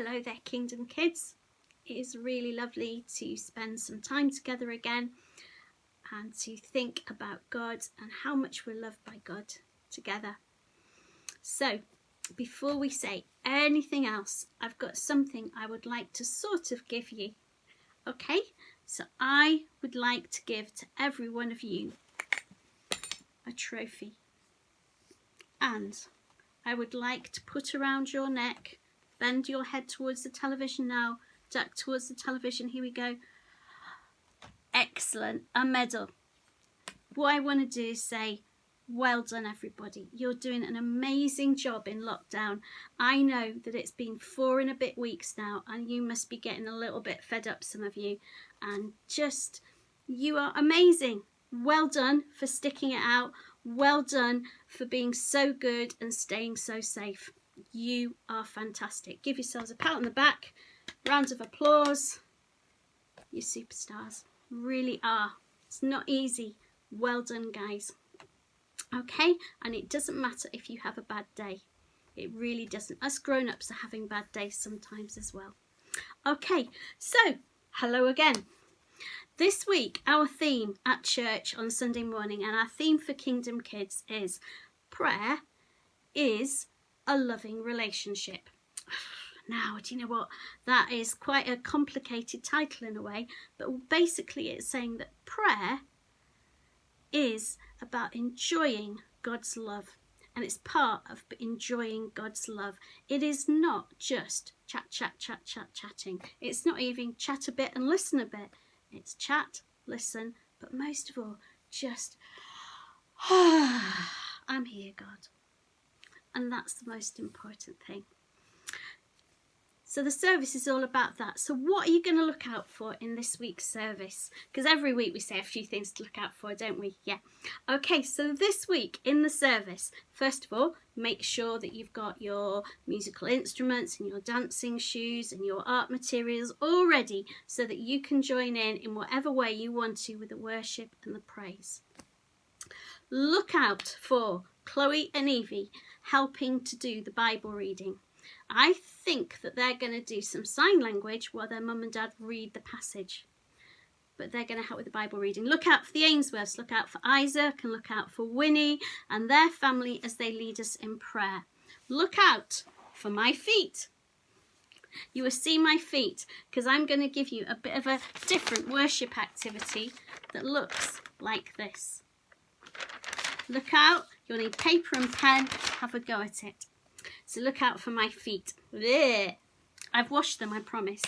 Hello there, Kingdom Kids. It is really lovely to spend some time together again and to think about God and how much we're loved by God together. So, before we say anything else, I've got something I would like to sort of give you. Okay, so I would like to give to every one of you a trophy. And I would like to put around your neck, bend your head towards the television now, duck towards the television, here we go. Excellent, a medal. What I want to do is say, well done everybody. You're doing an amazing job in lockdown. I know that it's been 4 and a bit weeks now and you must be getting a little bit fed up, some of you. And just, you are amazing. Well done for sticking it out. Well done for being so good and staying so safe. You are fantastic. Give yourselves a pat on the back. Round of applause. You're superstars. Really are. It's not easy. Well done, guys. Okay, and it doesn't matter if you have a bad day. It really doesn't. Us grown-ups are having bad days sometimes as well. Okay, so hello again. This week, our theme at church on Sunday morning and our theme for Kingdom Kids is prayer is a loving relationship. Now, do you know what? That is quite a complicated title in a way, but basically it's saying that prayer is about enjoying God's love, and it's part of enjoying God's love. It is not just chatting. It's not even chat a bit and listen a bit. It's chat, listen, but most of all, just, I'm here, God. And that's the most important thing. So the service is all about that. So what are you going to look out for in this week's service? Because every week we say a few things to look out for, don't we? Yeah. Okay, so this week in the service, first of all, make sure that you've got your musical instruments and your dancing shoes and your art materials all ready so that you can join in whatever way you want to with the worship and the praise. Look out for Chloe and Evie helping to do the Bible reading. I think that they're going to do some sign language while their mum and dad read the passage. But they're going to help with the Bible reading. Look out for the Ainsworths, look out for Isaac, and look out for Winnie and their family as they lead us in prayer. Look out for my feet. You will see my feet because I'm going to give you a bit of a different worship activity that looks like this. Look out, you'll need paper and pen, have a go at it. So look out for my feet. Blech. I've washed them, I promise.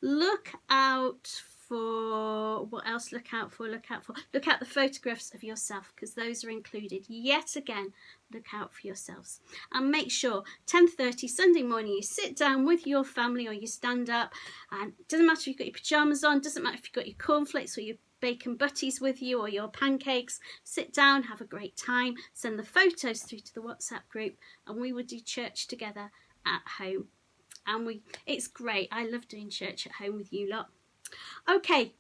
Look out for, what else look out for? Look out the photographs of yourself because those are included. Yet again, look out for yourselves. And make sure 10:30 Sunday morning you sit down with your family or you stand up, and it doesn't matter if you've got your pyjamas on, doesn't matter if you've got your cornflakes or your bacon butties with you or your pancakes. Sit down, have a great time, send the photos through to the WhatsApp group, and we would do church together at home. And it's great. I love doing church at home with you lot. Okay,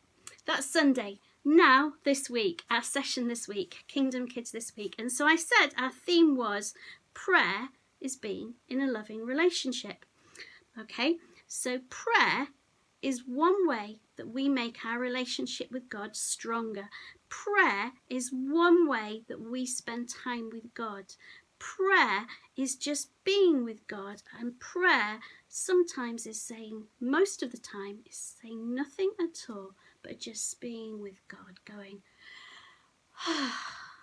that's Sunday. Now this week, our session this week, Kingdom Kids this week. And so I said our theme was prayer is being in a loving relationship. Okay, so prayer is one way that we make our relationship with God stronger. Prayer is one way that we spend time with God. Prayer is just being with God, and prayer sometimes is saying, most of the time, is saying nothing at all, but just being with God, going,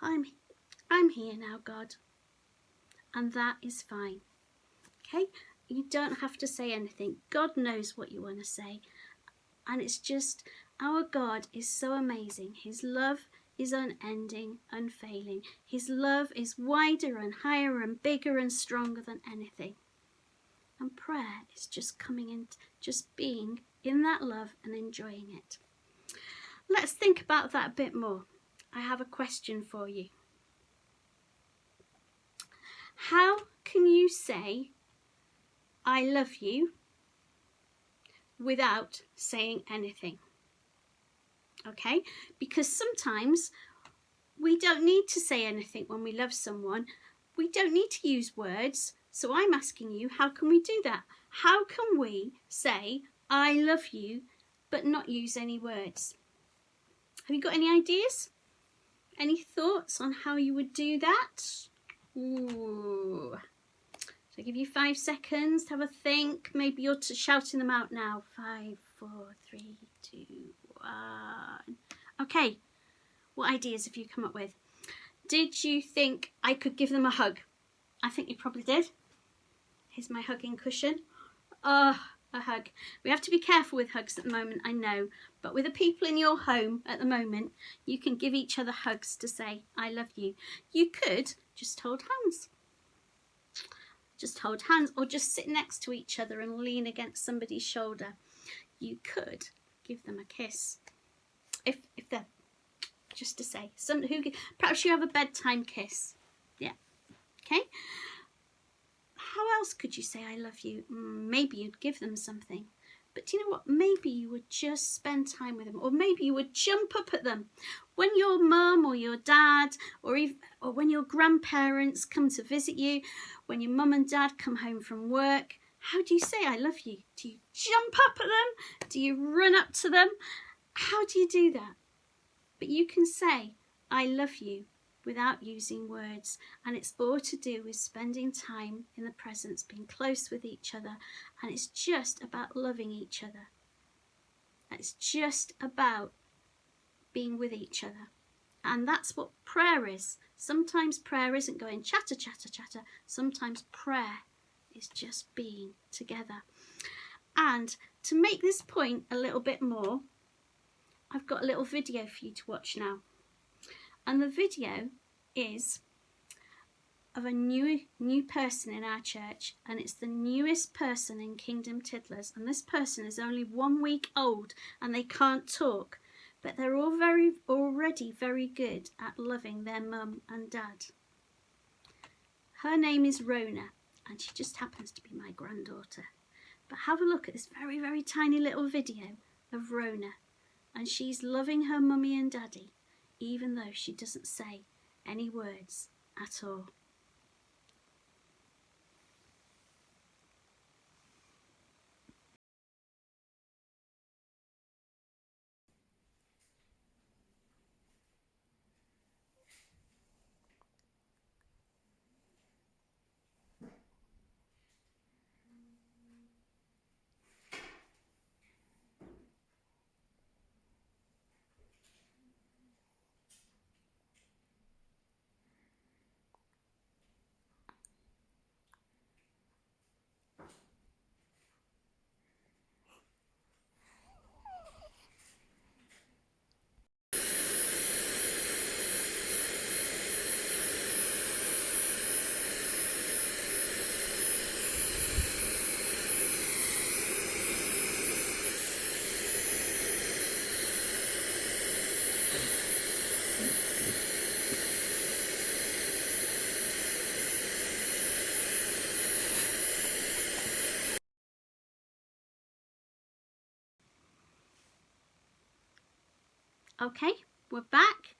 I'm here now, God. And that is fine. Okay? You don't have to say anything. God knows what you want to say. And it's just, our God is so amazing. His love is unending, unfailing. His love is wider and higher and bigger and stronger than anything. And prayer is just coming in, just being in that love and enjoying it. Let's think about that a bit more. I have a question for you. How can you say, I love you, without saying anything? Okay, because sometimes we don't need to say anything when we love someone. We don't need to use words. So I'm asking you, how can we do that? How can we say, I love you, but not use any words? Have you got any ideas? Any thoughts on how you would do that? Ooh. So I give you 5 seconds to have a think. Maybe you're shouting them out now. 5, 4, 3, 2, 1. Okay, what ideas have you come up with? Did you think I could give them a hug? I think you probably did. Here's my hugging cushion. Oh, a hug. We have to be careful with hugs at the moment, I know. But with the people in your home at the moment, you can give each other hugs to say, I love you. You could just hold hands. Just hold hands, or just sit next to each other and lean against somebody's shoulder. You could give them a kiss. If they're, just to say, perhaps you have a bedtime kiss. Yeah, okay. How else could you say I love you? Maybe you'd give them something. But do you know what? Maybe you would just spend time with them, or maybe you would jump up at them. When your mum or your dad, or when your grandparents come to visit you, when your mum and dad come home from work, how do you say I love you? Do you jump up at them? Do you run up to them? How do you do that? But you can say I love you without using words, and it's all to do with spending time in the presence, being close with each other, and it's just about loving each other. It's just about being with each other, and that's what prayer is. Sometimes prayer isn't going chatter, chatter, chatter. Sometimes prayer is just being together. And to make this point a little bit more, I've got a little video for you to watch now. And the video is of a new person in our church, and it's the newest person in Kingdom Tiddlers, and this person is only 1 week old and they can't talk, but they're all already very good at loving their mum and dad. Her name is Rona, and she just happens to be my granddaughter. But have a look at this very, very tiny little video of Rona, and she's loving her mummy and daddy, even though she doesn't say any words at all. Okay, we're back.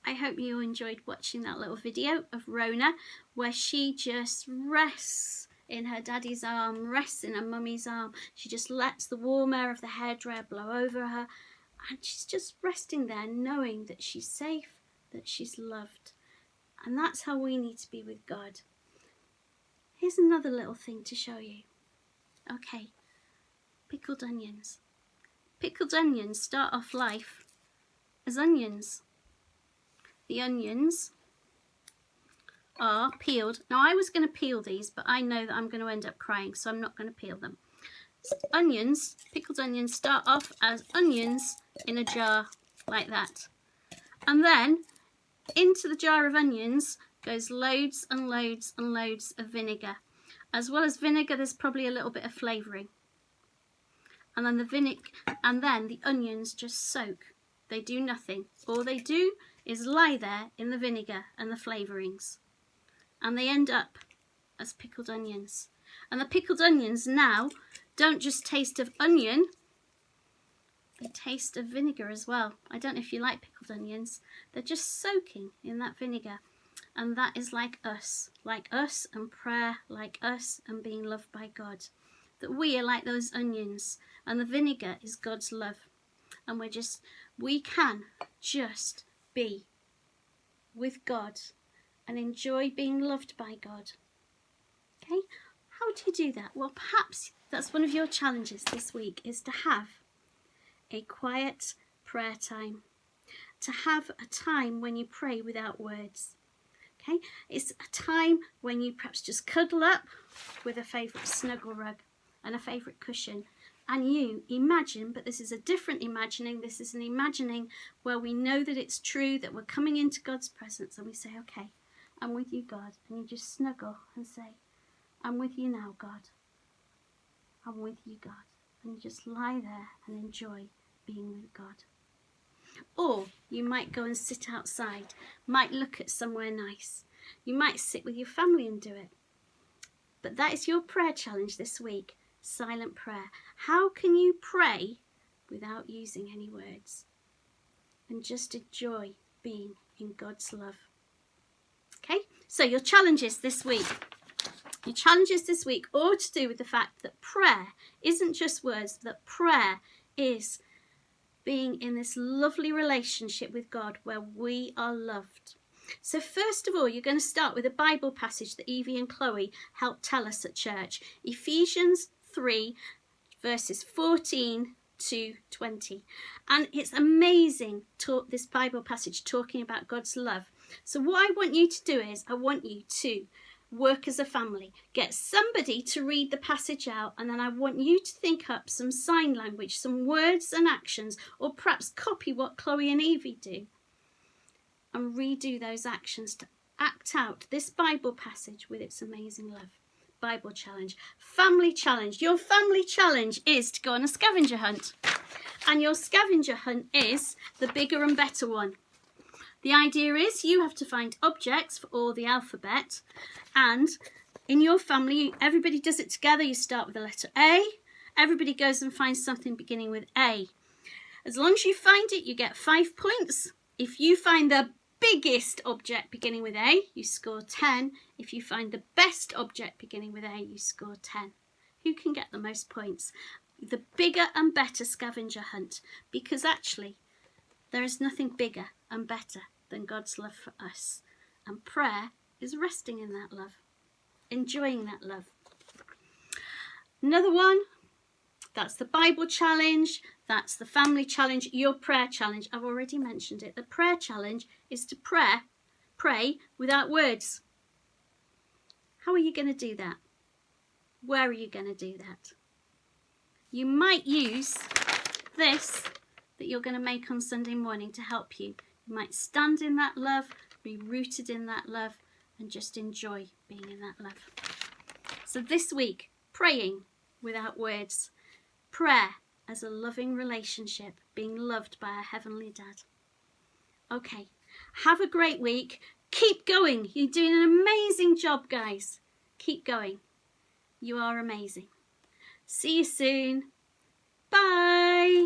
I hope you enjoyed watching that little video of Rona, where she just rests in her daddy's arm, rests in her mummy's arm. She just lets the warm air of the hairdryer blow over her, and she's just resting there knowing that she's safe, that she's loved. And that's how we need to be with God. Here's another little thing to show you. Okay, pickled onions. Pickled onions start off life as onions. The onions are peeled. Now I was going to peel these, but I know that I'm going to end up crying, so I'm not going to peel them. Onions, pickled onions, start off as onions in a jar like that. And then into the jar of onions goes loads and loads and loads of vinegar. As well as vinegar, there's probably a little bit of flavouring. And then the onions just soak. They do nothing. All they do is lie there in the vinegar and the flavourings. And they end up as pickled onions. And the pickled onions now don't just taste of onion, they taste of vinegar as well. I don't know if you like pickled onions. They're just soaking in that vinegar. And that is like us and prayer like us and being loved by God. That we are like those onions and the vinegar is God's love. And we can just be with God and enjoy being loved by God. Okay? How do you do that? Well, perhaps that's one of your challenges this week, is to have a quiet prayer time. To have a time when you pray without words. Okay? It's a time when you perhaps just cuddle up with a favourite snuggle rug and a favourite cushion. And you imagine, but this is a different imagining. This is an imagining where we know that it's true, that we're coming into God's presence, and we say, okay, I'm with you, God. And you just snuggle and say, I'm with you now, God. I'm with you, God. And you just lie there and enjoy being with God. Or you might go and sit outside, might look at somewhere nice. You might sit with your family and do it. But that is your prayer challenge this week, silent prayer. How can you pray without using any words? And just enjoy being in God's love. Okay, so your challenges this week. Your challenges this week are to do with the fact that prayer isn't just words, that prayer is being in this lovely relationship with God where we are loved. So first of all, you're going to start with a Bible passage that Evie and Chloe helped tell us at church. Ephesians 3, verses 14 to 20. And it's amazing, this Bible passage talking about God's love. So what I want you to do is, I want you to work as a family. Get somebody to read the passage out, and then I want you to think up some sign language, some words and actions, or perhaps copy what Chloe and Evie do and redo those actions to act out this Bible passage with its amazing love. Bible challenge. Family challenge. Your family challenge is to go on a scavenger hunt. And your scavenger hunt is the bigger and better one. The idea is you have to find objects for all the alphabet, and in your family, everybody does it together. You start with the letter A. Everybody goes and finds something beginning with A. As long as you find it, you get 5 points. If you find the biggest object beginning with A, you score 10. If you find the best object beginning with A, you score 10. Who can get the most points? The bigger and better scavenger hunt, because actually there is nothing bigger and better than God's love for us. And prayer is resting in that love, enjoying that love. Another one, that's the Bible challenge, that's the family challenge, your prayer challenge. I've already mentioned it. The prayer challenge is to pray without words. How are you going to do that? Where are you going to do that? You might use this that you're going to make on Sunday morning to help you. You might stand in that love, be rooted in that love, and just enjoy being in that love. So this week, praying without words. Prayer as a loving relationship, being loved by our Heavenly Dad. Okay, have a great week. Keep going. You're doing an amazing job, guys. Keep going. You are amazing. See you soon. Bye.